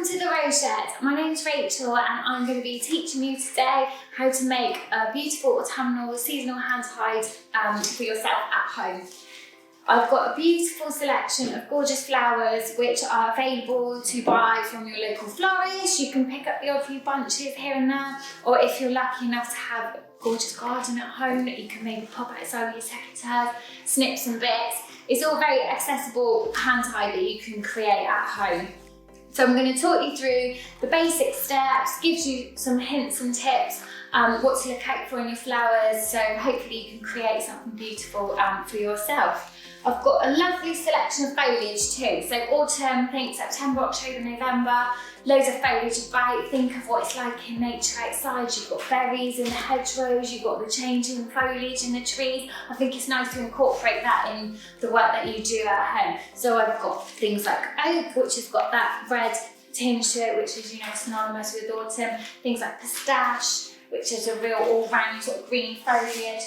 Welcome to the Rose Shed. My name's Rachel and I'm going to be teaching you today how to make a beautiful autumnal seasonal hand tied for yourself at home. I've got a beautiful selection of gorgeous flowers which are available to buy from your local florist. You can pick up the odd few bunches here and there, or if you're lucky enough to have a gorgeous garden at home that you can maybe pop outside with your secateurs, snip some bits. It's all very accessible hand tie that you can create at home. So I'm going to talk you through the basic steps, gives you some hints and tips, what to look out for in your flowers, so hopefully you can create something beautiful for yourself. I've got a lovely selection of foliage too, so autumn, think September, October, November, loads of foliage about. Think of what it's like in nature outside. You've got berries in the hedgerows, you've got the changing foliage in the trees. I think it's nice to incorporate that in the work that you do at home. So I've got things like oak, which has got that red tinge to it, which is, synonymous with autumn. Things like pistache, which is a real all-round sort of green foliage.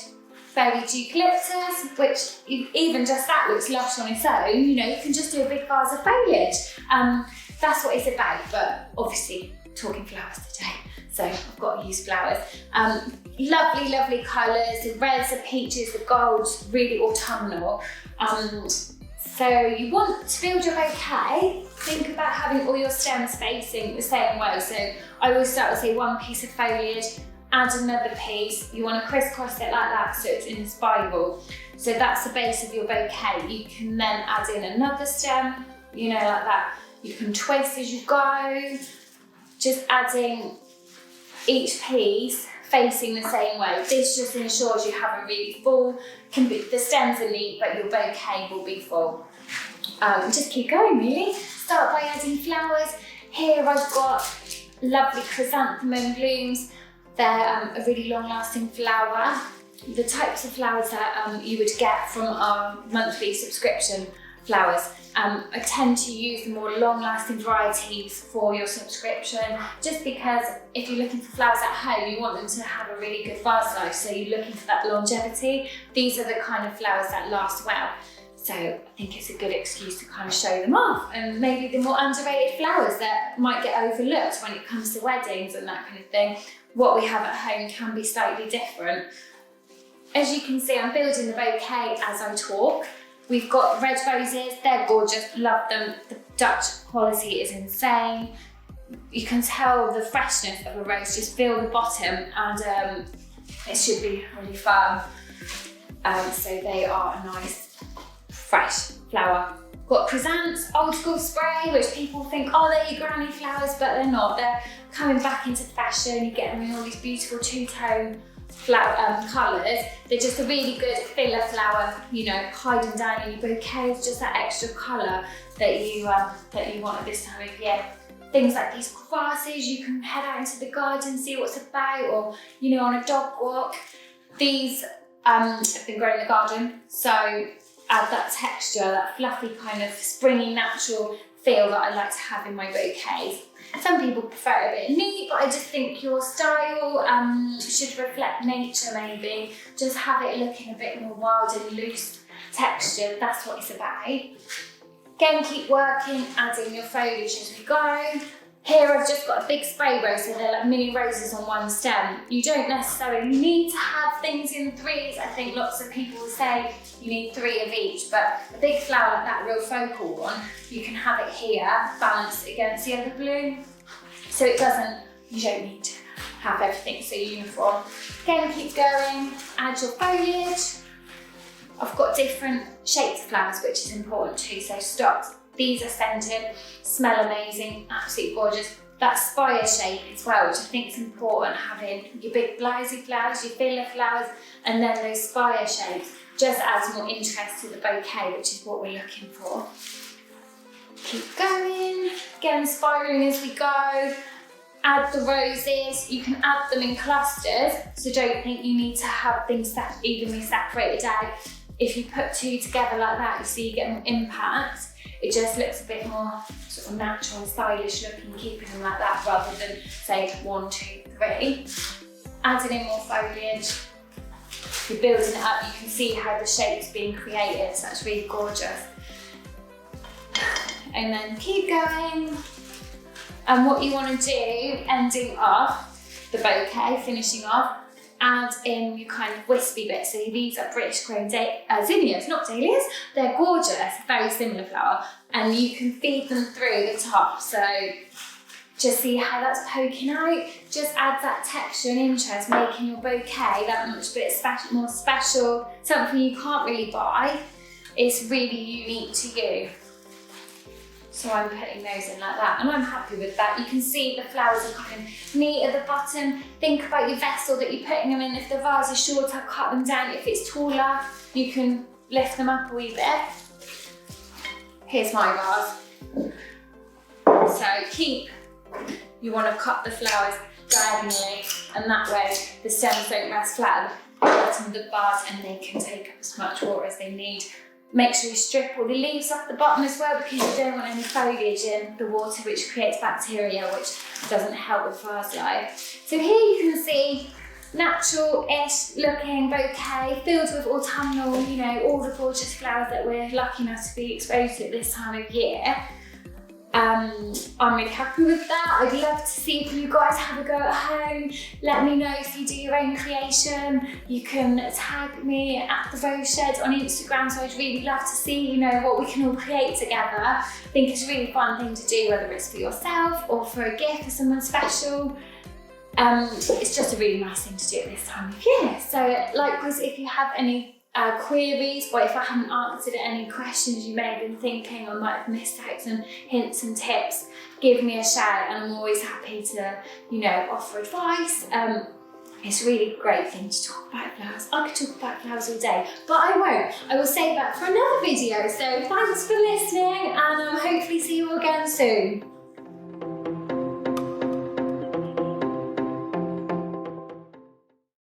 Foliage eucalyptus, which even just that looks lush on its own. You can just do a big vase of foliage. That's what it's about, but obviously talking flowers today, so I've got to use flowers. Lovely, lovely colours, the reds, the peaches, the golds, really autumnal. So you want to build your bouquet, think about having all your stems facing the same way. So I always start with, say, one piece of foliage, add another piece. You want to crisscross it like that so it's in a spiral. So that's the base of your bouquet. You can then add in another stem, like that. You can twist as you go, just adding each piece facing the same way. This just ensures you have a really full, the stems are neat, but your bouquet will be full. Just keep going really. Start by adding flowers. Here I've got lovely chrysanthemum blooms. They're a really long-lasting flower. The types of flowers that you would get from our monthly subscription flowers. I tend to use the more long-lasting varieties for your subscription, just because if you're looking for flowers at home, you want them to have a really good vase life, so you're looking for that longevity. These are the kind of flowers that last well. So I think it's a good excuse to kind of show them off, and maybe the more underrated flowers that might get overlooked when it comes to weddings and that kind of thing. What we have at home can be slightly different. As you can see, I'm building the bouquet as I talk. We've got red roses, they're gorgeous, love them. The Dutch quality is insane. You can tell the freshness of a rose, just feel the bottom, and it should be really firm. So they are a nice, fresh flower. Got chrysanthemums, old school spray, which people think, oh, they're your granny flowers, but they're not. They're coming back into fashion. You get them in all these beautiful two-tone flower colours. They're just a really good filler flower, hiding down in your bouquet with just that extra colour that you want at this time of year. Things like these grasses, you can head out into the garden, see what's about, or on a dog walk. These have been grown in the garden, so add that texture, that fluffy kind of springy natural feel that I like to have in my bouquets. Some people prefer it a bit neat, but I just think your style should reflect nature maybe. Just have it looking a bit more wild and loose textured. That's what it's about. Again, keep working, adding your foliage as we go. Here I've just got a big spray rose, so they're like mini roses on one stem. You don't necessarily need to have things in threes. I think lots of people will say you need 3 of each, but a big flower like that, real focal one, you can have it here, balanced against the other bloom. So you don't need to have everything so uniform. Again, keep going, add your foliage. I've got different shapes of flowers, which is important too, so stocks. These are scented, smell amazing, absolutely gorgeous. That spire shape as well, which I think is important, having your big blousy flowers, your filler flowers, and then those spire shapes just adds more interest to the bouquet, which is what we're looking for. Keep going, again spiraling as we go. Add the roses, you can add them in clusters, so don't think you need to have things evenly separated out. If you put 2 together like that, you see you get more impact. It just looks a bit more sort of natural and stylish looking, keeping them like that, rather than say 1, 2, 3. Adding in more foliage. If you're building it up, you can see how the shape's being created, so that's really gorgeous. And then keep going. And what you want to do, ending off the bouquet, finishing off, add in your kind of wispy bits. So these are British grown zinnias, not dahlias. They're gorgeous, very similar flower, and you can feed them through the top. So just see how that's poking out. Just adds that texture and interest, making your bouquet that much bit more special. Something you can't really buy. It's really unique to you. So I'm putting those in like that, and I'm happy with that. You can see the flowers are kind of neat at the bottom. Think about your vessel that you're putting them in. If the vase is shorter, cut them down. If it's taller, you can lift them up a wee bit. Here's my vase. So you want to cut the flowers diagonally, and that way the stems don't rest flat at the bottom of the vase and they can take up as much water as they need. Make sure you strip all the leaves off the bottom as well, because you don't want any foliage in the water, which creates bacteria, which doesn't help with vase life. So here you can see natural-ish looking bouquet filled with autumnal, you know, all the gorgeous flowers that we're lucky enough to be exposed to at this time of year. I'm really happy with that. I'd love to see if you guys have a go at home. Let me know if you do your own creation. You can tag me at The Rose Shed on Instagram, so I'd really love to see, you know, what we can all create together. I think it's a really fun thing to do, whether it's for yourself or for a gift for someone special. It's just a really nice thing to do at this time of year. So likewise, if you have any queries, or if I haven't answered any questions you may have been thinking or might have missed out some hints and tips, give me a shout, and I'm always happy to, you know, offer advice. It's a really great thing to talk about flowers. I could talk about flowers all day, but I won't. I will save that for another video. So thanks for listening, and hopefully see you again soon.